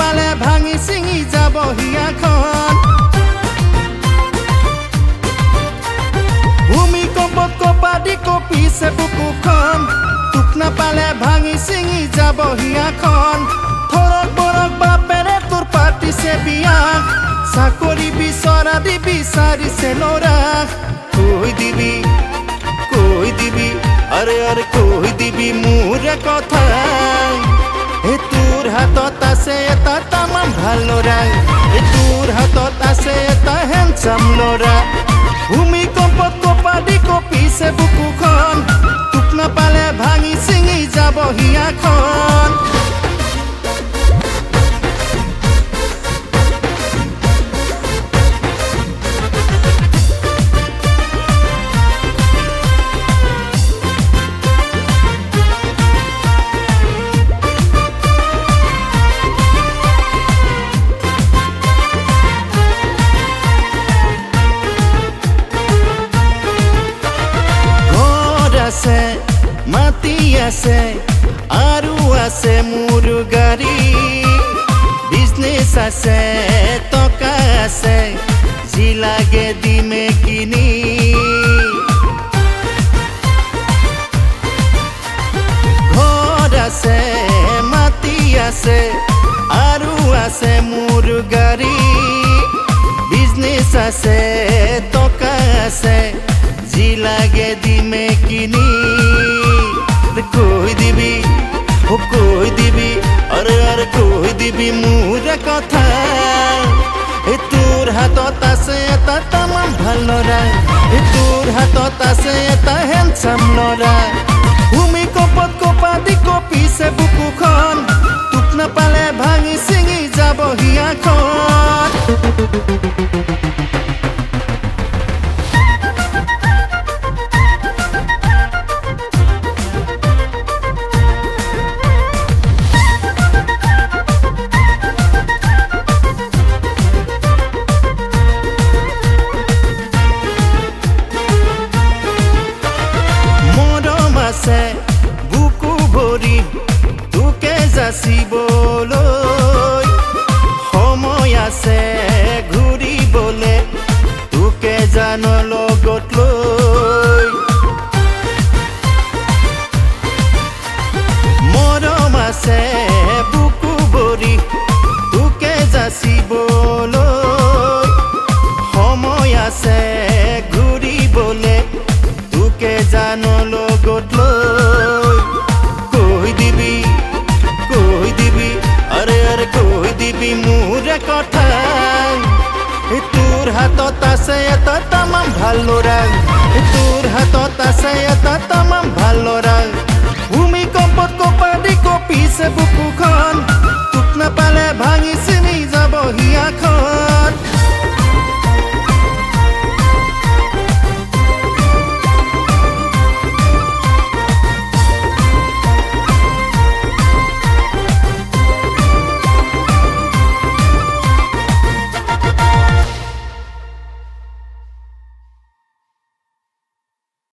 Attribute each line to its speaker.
Speaker 1: নাপালে ভাঙি ছিঙি যাব হিয়াখন ভূমিকম্পত কপাদি কঁপিছে বুকুখন তোক নাপালে ভাঙি ছিঙি যাব হিয়াখন থৰক বৰক বাপেৰে তোৰ পাতিছে বিয়া চাকৰি বিচৰা দি বিচাৰিছে ল'ৰা কৈ দিবি আৰে আৰে কৈ দিবি মোৰ কথা তোৰ হাতত আছে এটা তামাম ভাল ল'ৰা তোৰ হাতত আছে এটা হেণ্ডচাম ল'ৰা ভূমিকম্পত কপাদি কঁপিছে বুকুখন তোক নাপালে ভাঙি ছিঙি যাব হিয়াখন মাটি আছে আৰু আছে মোৰ গাড়ী বিজনেছ আছে টকা আছে যি লাগে দিমে কিনি ঘৰ আছে মাটি আছে আৰু আছে মোৰ গাড়ী বিজনেছ আছে টকা আছে যি লাগে দিমে কিনি কৈ দিবি আৰে আৰে কৈ দিবি মোৰ কথা তোৰ হাতত আছে এটা তামাম ভাল ল'ৰা তোৰ হাতত আছে এটা হেণ্ডচাম ল'ৰা ভূমিকম্পত কপাদি কঁপিছে বুকুখন তোক নাপালে ভাঙি ছিঙি যাব হিয়াখন বুকু ভৰি তোকে যাচিবলৈ সময় আছে ঘূৰিবলে তোকে জান লগত লৈ মৰম আছে বুকু ভৰি তোকে যাচিবলৈ সময় আছে ঘূৰিবলে তোকে জান লগত লৈ মোৰ কথা তোৰ হাতত আছে এটা তামাম ভাল ল'ৰা তোৰ হাতত আছে এটা তামাম ভাল ল'ৰা ভূমিকম্পত কপাদি কঁপিছে বুকুখন তোক নাপালে ভাঙিছে